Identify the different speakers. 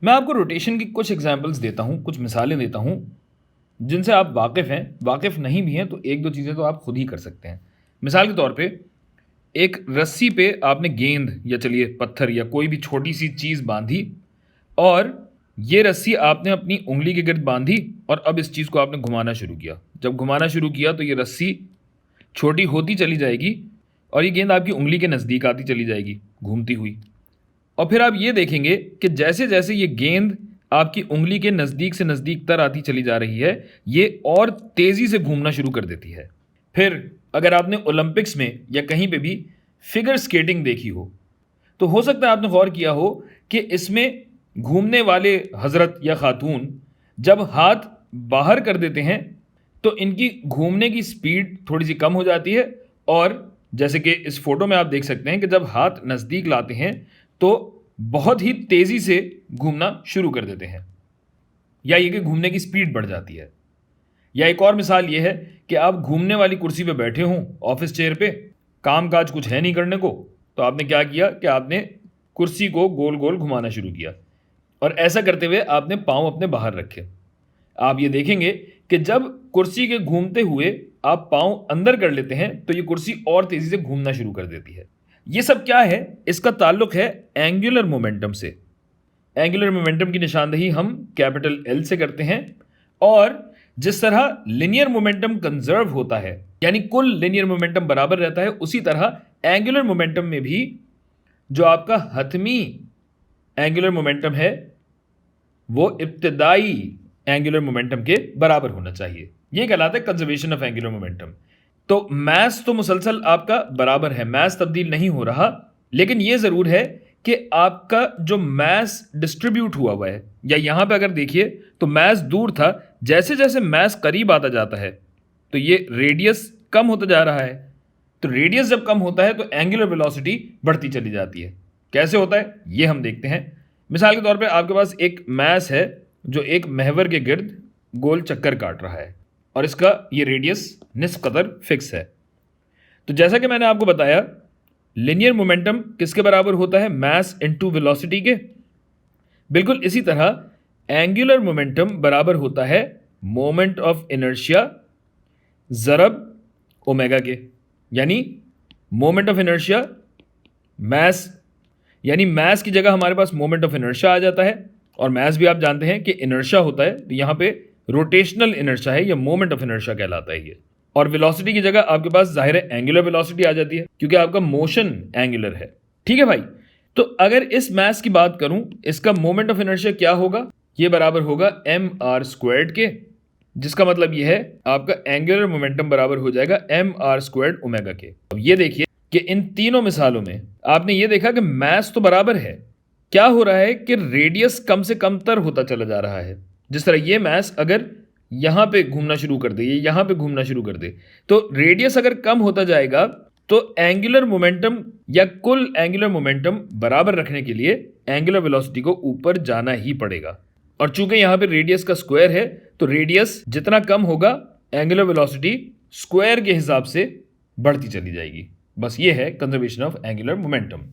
Speaker 1: मैं आपको रोटेशन की कुछ एग्जांपल्स देता हूँ, कुछ मिसालें देता हूँ, जिनसे आप वाकिफ़ हैं, वाकिफ़ नहीं भी हैं तो 1-2 चीज़ें तो आप खुद ही कर सकते हैं। मिसाल के तौर पे एक रस्सी पे आपने गेंद या चलिए पत्थर या कोई भी छोटी-सी चीज़ बाँधी और ये रस्सी आपने अपनी उँगली के गिर्द बाँधी और अब इस चीज़ को आपने घुमाना शुरू किया। जब घुमाना शुरू किया तो ये रस्सी छोटी होती चली जाएगी और ये गेंद आपकी उँगली के नज़दीक आती चली जाएगी, घूमती हुई। और फिर आप ये देखेंगे कि जैसे-जैसे ये गेंद आपकी उँगली के नज़दीक से नज़दीक तर आती चली जा रही है, ये और तेज़ी से घूमना शुरू कर देती है। फिर अगर आपने ओलंपिक्स में या कहीं पे भी फ़िगर स्केटिंग देखी तो हो सकता है आपने गौर किया हो कि इसमें घूमने वाले हज़रत या ख़ातून जब हाथ बाहर कर देते हैं, तो इनकी घूमने की स्पीड थोड़ी-सी कम हो जाती है और जैसे कि इस फ़ोटो में आप देख सकते हैं कि जब हाथ नज़दीक लाते हैं, तो बहुत ही तेज़ी से घूमना शुरू कर देते हैं या ये कि घूमने की स्पीड बढ़ जाती है। या एक और मिसाल ये है कि आप घूमने वाली कुर्सी पे बैठे हों ऑफिस चेयर पे, काम-काज कुछ है नहीं करने को, तो आपने क्या किया कि आपने कुर्सी को गोल-गोल घुमाना शुरू किया और ऐसा करते हुए आपने पाँव अपने बाहर रखे। आप ये देखेंगे कि जब कुर्सी के घूमते हुए आप पाँव अंदर कर लेते हैं, तो ये कुर्सी और तेज़ी से घूमना शुरू कर देती है। ये सब क्या है? इसका ताल्लुक है एंगुलर मोमेंटम से। एंगुलर मोमेंटम की निशानदेही हम कैपिटल एल से करते हैं और जिस तरह लिनियर मोमेंटम कंजर्व होता है, यानी कुल लिनियर मोमेंटम बराबर रहता है, उसी तरह एंगुलर मोमेंटम में भी जो आपका हतमी एंगुलर मोमेंटम है, वो इब्तिदाई एंगुलर मोमेंटम के बराबर होना चाहिए। ये कहलाता है कंजर्वेशन ऑफ एंगुलर मोमेंटम। तो मास तो मुसलसल आपका बराबर है, मास तब्दील नहीं हो रहा, लेकिन ये ज़रूर है कि आपका जो मास डिस्ट्रीब्यूट हुआ है, या यहाँ पे अगर देखिए तो मास दूर था, जैसे-जैसे मास करीब आता जाता है, तो ये रेडियस कम होता जा रहा है। तो रेडियस जब कम होता है तो एंगुलर वेलोसिटी बढ़ती चली जाती है। कैसे होता है? ये हम देखते हैं। मिसाल के तौर पे आपके पास एक मास है जो एक महवर के गिर्द गोल चक्कर काट रहा है और इसका ये रेडियस निस्फ कदर फिक्स है। तो जैसा कि मैंने आपको बताया, लिनियर मोमेंटम किसके बराबर होता है? मास इनटू वेलोसिटी के। बिल्कुल इसी तरह एंगुलर मोमेंटम बराबर होता है मोमेंट ऑफ इनर्शिया ज़रब ओमेगा के। यानी मोमेंट ऑफ इनर्शिया मास, यानी मास की जगह हमारे पास मोमेंट ऑफ इनर्शिया आ जाता है और मास भी आप जानते हैं कि इनर्शिया होता है, तो यहाँ पे रोटेशनल इनर्शिया है या मोमेंट ऑफ इनर्शिया कहलाता है ये। और वेलोसिटी की जगह आपके पास ज़ाहिर है एंगुलर वेलोसिटी आ जाती है क्योंकि आपका मोशन एंगुलर है। ठीक है भाई, तो अगर इस मास की बात करूं, इसका मोमेंट ऑफ इनर्शिया क्या होगा? ये बराबर होगा mr² के, जिसका मतलब ये है आपका एंगुलर मोमेंटम बराबर हो जाएगा mr² ओमेगा के। अब ये देखिए कि इन तीनों मिसालों में आपने ये देखा कि मास तो बराबर है, क्या हो रहा है कि रेडियस कम से कम तर होता चला जा रहा है। जिस तरह ये मास अगर यहाँ पे घूमना शुरू कर दे, ये यहाँ पे घूमना शुरू कर दे, तो रेडियस अगर कम होता जाएगा तो एंगुलर मोमेंटम या कुल एंगुलर मोमेंटम बराबर रखने के लिए एंगुलर वेलोसिटी को ऊपर जाना ही पड़ेगा। और चूंकि यहाँ पे रेडियस का स्क्वायर है, तो रेडियस जितना कम होगा एंगुलर वेलोसिटी स्क्वायर के हिसाब से बढ़ती चली जाएगी। बस ये है कंजर्वेशन ऑफ एंगुलर मोमेंटम।